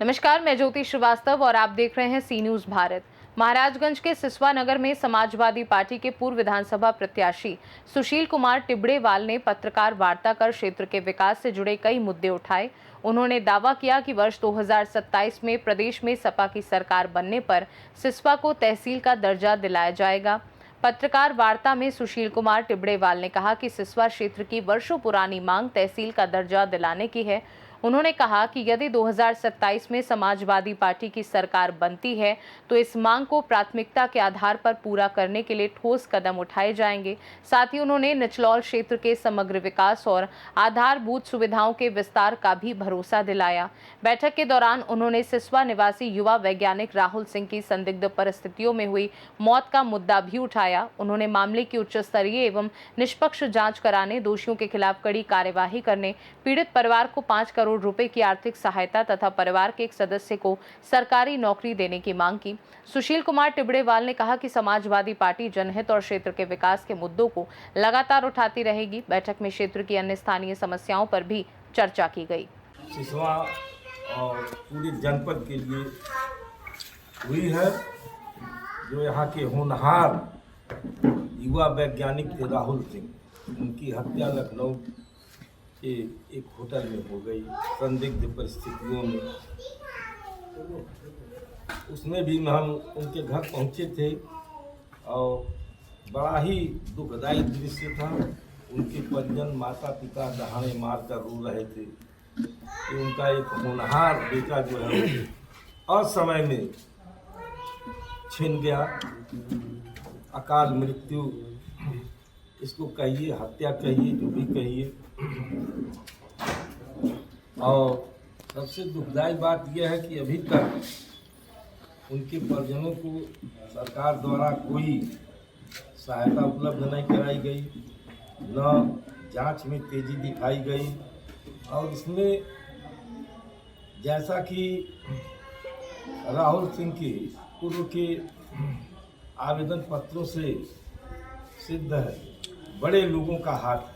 नमस्कार, मैं ज्योति श्रीवास्तव और आप देख रहे हैं सी न्यूज भारत। महाराजगंज के सिसवा नगर में समाजवादी पार्टी के पूर्व विधानसभा प्रत्याशी सुशील कुमार टिबड़ेवाल ने पत्रकार वार्ता कर क्षेत्र के विकास से जुड़े कई मुद्दे उठाए। उन्होंने दावा किया कि वर्ष 2027 में प्रदेश में सपा की सरकार बनने पर सिसवा को तहसील का दर्जा दिलाया जाएगा। पत्रकार वार्ता में सुशील कुमार टिबड़ेवाल ने कहा कि सिसवा क्षेत्र की वर्षों पुरानी मांग तहसील का दर्जा दिलाने की है। उन्होंने कहा कि यदि 2027 में समाजवादी पार्टी की सरकार बनती है तो इस मांग को प्राथमिकता के आधार पर पूरा करने के लिए ठोस कदम उठाए जाएंगे। साथ ही उन्होंने निचलौल क्षेत्र के समग्र विकास और आधारभूत सुविधाओं के विस्तार का भी भरोसा दिलाया। बैठक के दौरान उन्होंने सिसवा निवासी युवा वैज्ञानिक राहुल सिंह की संदिग्ध परिस्थितियों में हुई मौत का मुद्दा भी उठाया। उन्होंने मामले की उच्च स्तरीय एवं निष्पक्ष जांच कराने, दोषियों के खिलाफ कड़ी कार्यवाही करने, पीड़ित परिवार को 5 करोड़ रुपए की आर्थिक सहायता तथा परिवार के एक सदस्य को सरकारी नौकरी देने की मांग की। सुशील कुमार टिबड़ेवाल ने कहा कि समाजवादी पार्टी जनहित और क्षेत्र के विकास के मुद्दों को लगातार उठाती रहेगी। बैठक में क्षेत्र की अन्य स्थानीय समस्याओं पर भी चर्चा की गई। सिसवा और पूरे जनपद के लिए हुई है। जो यहाँ के होनहार युवा वैज्ञानिक थे राहुल सिंह, उनकी हत्या लखनऊ के एक होटल में हो गई संदिग्ध परिस्थितियों में। उसमें भी हम उनके घर पहुँचे थे और बड़ा ही दुखदायी दृश्य था। उनके परिजन माता पिता दहाड़े मार कर रो रहे थे कि उनका एक होनहार बेटा जो है असमय में छिन गया। अकाल मृत्यु इसको कहिए, हत्या कहिए, जो भी कहिए। और सबसे दुखदायी बात यह है कि अभी तक उनके परिजनों को सरकार द्वारा कोई सहायता उपलब्ध नहीं कराई गई, न जांच में तेजी दिखाई गई। और इसमें जैसा कि राहुल सिंह के पूर्व के आवेदन पत्रों से सिद्ध है, बड़े लोगों का हाथ है,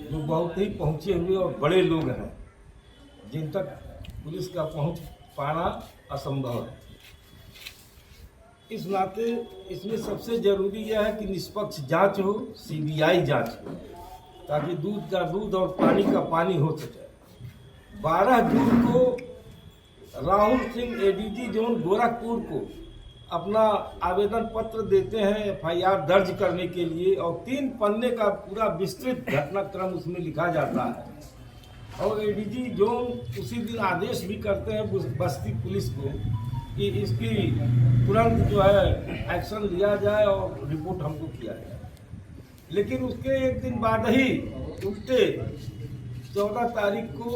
जो बहुत ही पहुँचे हुए और बड़े लोग हैं जिन तक पुलिस का पहुँच पाना असंभव है। इस नाते इसमें सबसे जरूरी यह है कि निष्पक्ष जांच हो, सीबीआई जांच हो, ताकि दूध का दूध और पानी का पानी हो सके। 12 जून को राहुल सिंह एडीजी जोन गोरखपुर को अपना आवेदन पत्र देते हैं एफआईआर दर्ज करने के लिए, और 3 पन्ने का पूरा विस्तृत घटनाक्रम उसमें लिखा जाता है। और एडीजी जोन उसी दिन आदेश भी करते हैं बस्ती पुलिस को कि इसकी तुरंत जो है एक्शन लिया जाए और रिपोर्ट हमको किया जाए। लेकिन उसके एक दिन बाद ही उल्टे 14 तारीख को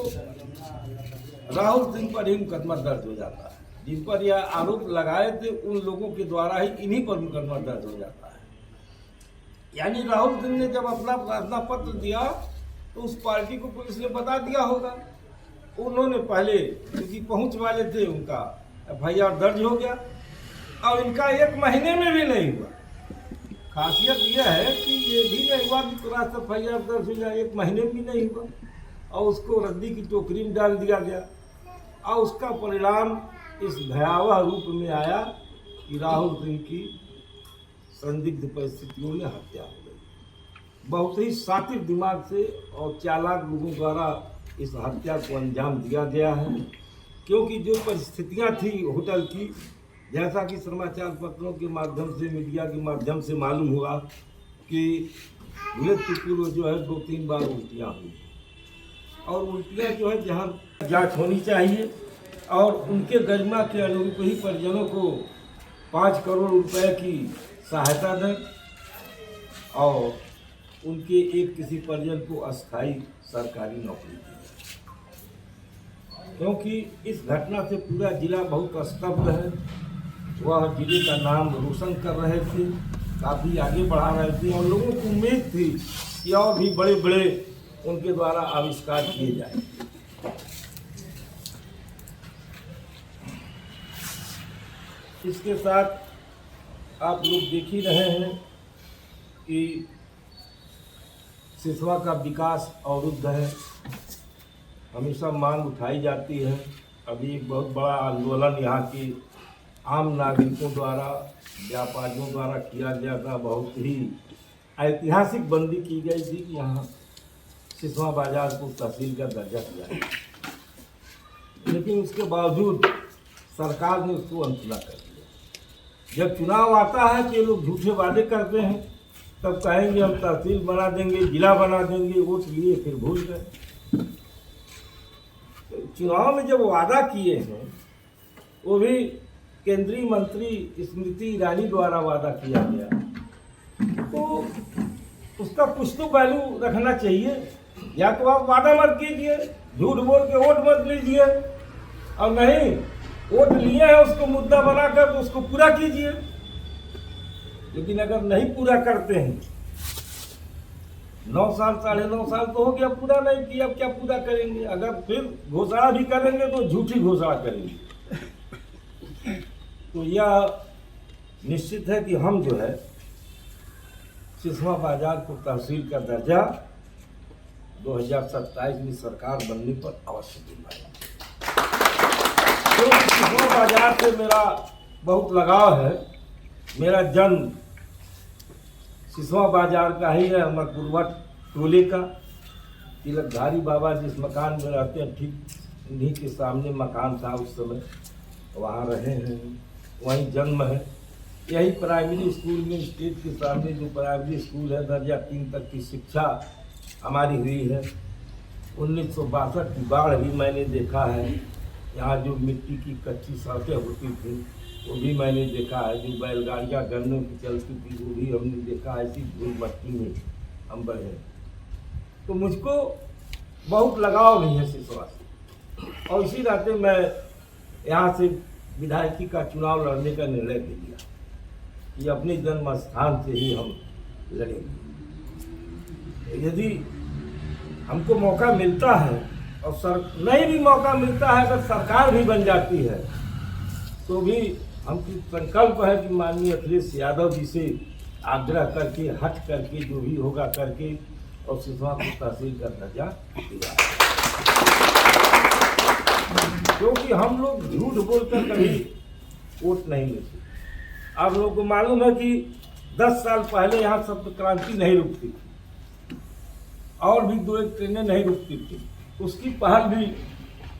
राहुल सिंह पर ही मुकदमा दर्ज हो जाता है। जिन पर यह आरोप लगाए थे उन लोगों के द्वारा ही इन्हीं पर मुकदमा दर्ज हो जाता है। यानी राहुल सिंह ने जब अपना प्रार्थना पत्र दिया तो उस पार्टी को पुलिस ने बता दिया होगा। उन्होंने पहले क्योंकि पहुंच वाले थे, उनका एफआईआर दर्ज हो गया और इनका 1 महीने में भी नहीं हुआ। खासियत यह है कि ये भी नहीं हुआ कि तुरंत एफआईआर दर्ज हो जाए, 1 महीने में भी नहीं हुआ और उसको रद्दी की टोकरी में डाल दिया गया। और उसका परिणाम इस भयावह रूप में आया कि राहुल सिंह की संदिग्ध परिस्थितियों में हत्या हो गई। बहुत ही शातिर दिमाग से और चालाक लोगों द्वारा इस हत्या को अंजाम दिया गया है। क्योंकि जो परिस्थितियां थी होटल की, जैसा कि समाचार पत्रों के माध्यम से, मीडिया के माध्यम से मालूम हुआ कि मृत्यु पूर्व जो है 2-3 बार उल्टियाँ हुई, और उल्टियाँ जो है जहाँ जांच होनी चाहिए और उनके गरिमा के अनुरूप ही परिजनों को 5 करोड़ रुपए की सहायता दें और उनके एक किसी परिजन को अस्थायी सरकारी नौकरी दी। क्योंकि इस घटना से पूरा जिला बहुत स्तब्ध है। वह जिले का नाम रोशन कर रहे थे, काफ़ी आगे बढ़ा रहे थे और लोगों को उम्मीद थी कि और भी बड़े बड़े उनके द्वारा आविष्कार किए जाए। इसके साथ आप लोग देख ही रहे हैं कि सिसवा का विकास अवरुद्ध है। हमेशा मांग उठाई जाती है। अभी एक बहुत बड़ा आंदोलन यहाँ के आम नागरिकों द्वारा, व्यापारियों द्वारा किया गया था। बहुत ही ऐतिहासिक बंदी की गई थी कि यहाँ सिसवा बाजार को तहसील का दर्जा दिया गया, लेकिन उसके बावजूद सरकार ने उसको अनसुना कर दिया। जब चुनाव आता है कि ये लोग झूठे वादे करते हैं, तब कहेंगे हम तहसील बना देंगे, जिला बना देंगे, वोट लिए फिर भूल गए। चुनाव में जब वादा किए हैं, वो भी केंद्रीय मंत्री स्मृति ईरानी द्वारा वादा किया गया, तो उसका कुछ तो वैल्यू रखना चाहिए। या तो आप वादा मत कीजिए, झूठ बोल के वोट मत लीजिए, और नहीं वोट लिए हैं उसको मुद्दा बनाकर तो उसको पूरा कीजिए। लेकिन अगर नहीं पूरा करते हैं, 9 साल 9.5 साल तो हो गया पूरा नहीं किया, अब क्या पूरा करेंगे? अगर फिर घोषणा भी करेंगे तो झूठी घोषणा करेंगे। तो यह निश्चित है कि हम जो है सिसवा बाजार को तहसील का दर्जा 2027 में सरकार बनने पर अवश्य दिलवाएंगे। तो सिसवा बाजार से मेरा बहुत लगाव है। मेरा जन्म सिसवा बाजार का ही है, अमरपुरवट टोले का। तिलकधारी बाबा जिस मकान में रहते हैं, ठीक उन्हीं के सामने मकान था उस समय, वहाँ रहे हैं, वहीं जन्म है। यही प्राइमरी स्कूल में, स्टेट के सामने जो प्राइमरी स्कूल है, दर्जा 3 तक की शिक्षा हमारी हुई है। 1962 की बाढ़ भी मैंने देखा है। यहाँ जो मिट्टी की कच्ची सड़कें होती थी वो भी मैंने देखा है। जो बैलगाड़ियाँ गन्नों की चलती थी वो भी हमने देखा है। ऐसी धूल मट्टी में हम बढ़े, तो मुझको बहुत लगाव भी है सिसवा से, और इसी नाते मैं यहाँ से विधायकी का चुनाव लड़ने का निर्णय ले लिया कि अपने जन्म स्थान से ही हम लड़ेंगे। यदि हमको मौका मिलता है और नहीं भी मौका मिलता है, अगर सरकार भी बन जाती है, तो भी हमको संकल्प है कि माननीय अखिलेश यादव जी से आग्रह करके, हट करके, जो भी होगा करके, और सिसवा को तहसील का दर्जा दिया। क्योंकि हम लोग झूठ बोलकर कभी वोट नहीं लेते। आप लोगों को मालूम है कि 10 साल पहले यहाँ सप्त क्रांति नहीं रुकती थी, और भी 2-1 ट्रेनें नहीं रुकती थी। उसकी पहल भी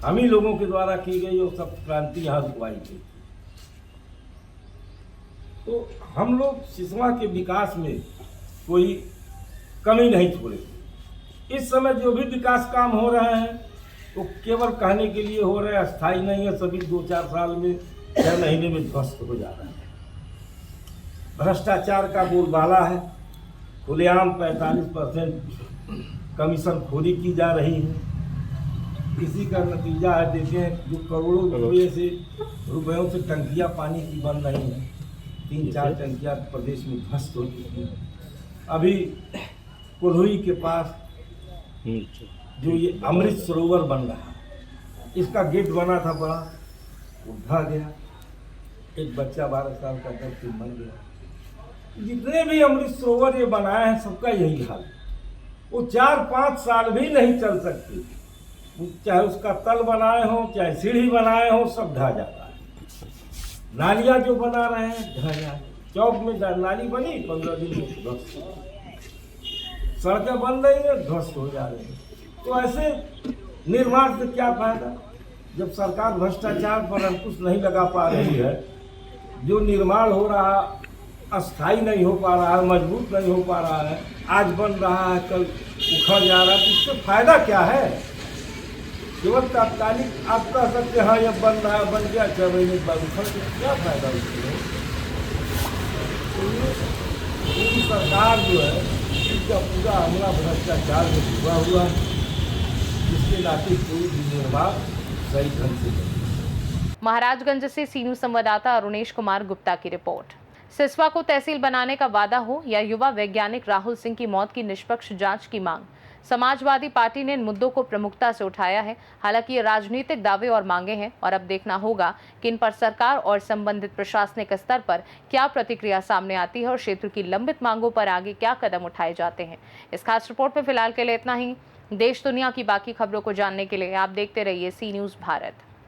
हम ही लोगों के द्वारा की गई और सप्त क्रांति यहाँ रुकवाई गई। तो हम लोग सिसवा के विकास में कोई कमी नहीं छोड़े। इस समय जो भी विकास काम हो रहे हैं वो केवल कहने के लिए हो रहे हैं, अस्थायी नहीं है। सभी 2-4 साल में, 6 महीने में ध्वस्त हो जा रहा है। भ्रष्टाचार का बोलबाला है। खुलेआम 45% कमीशन खोरी की जा रही है। इसी का नतीजा है, देखें, जो करोड़ों रुपयों से टंकियाँ पानी की बन रही हैं, 3-4 टंकियाँ प्रदेश में ध्वस्त हो चुकी हैं। अभी कोल्हुई के पास जो ये अमृत सरोवर बन रहा है, इसका गेट बना था बड़ा, वो ढह गया। एक बच्चा 12 साल का दर्द से मर गया। जितने भी अमृत सरोवर ये बनाए हैं, सबका यही हाल है। वो 4-5 साल भी नहीं चल सकती। चाहे उसका तल बनाए हो, चाहे सीढ़ी बनाए हो, सब ढह जाता है। नालियाँ जो बना रहे हैं, ढह जा रही। चौक में नाली बनी, 15 दिन में ध्वस्त। सड़कें बन रही हैं, ध्वस्त हो जा रही हैं। तो ऐसे निर्माण से क्या फायदा, जब सरकार भ्रष्टाचार पर अंकुश नहीं लगा पा रही है। जो निर्माण हो रहा अस्थायी नहीं हो पा रहा है, मजबूत नहीं हो पा रहा है, आज बन रहा है, कल उखड़ जा रहा है, तो इससे फायदा क्या है? केवल तात्कालिक आप कह सकते हैं हाँ ये बन रहा है, बन गया, 6 महीने बाद उखड़ गया, क्या फायदा उसमें? पूरी सरकार जो है, इसका पूरा हमला भ्रष्टाचार में डूबा हुआ है, जिसके नाते कोई भी निर्माण सही ढंग से नहीं। महाराजगंज से सीनू संवाददाता अरुणेश कुमार गुप्ता की रिपोर्ट। सिसवा को तहसील बनाने का वादा हो या युवा वैज्ञानिक राहुल सिंह की मौत की निष्पक्ष जांच की मांग, समाजवादी पार्टी ने इन मुद्दों को प्रमुखता से उठाया है। हालांकि ये राजनीतिक दावे और मांगे हैं और अब देखना होगा कि इन पर सरकार और संबंधित प्रशासनिक स्तर पर क्या प्रतिक्रिया सामने आती है और क्षेत्र की लंबित मांगों पर आगे क्या कदम उठाए जाते हैं। इस खास रिपोर्ट में फिलहाल के लिए इतना ही। देश दुनिया की बाकी खबरों को जानने के लिए आप देखते रहिए सी न्यूज़ भारत।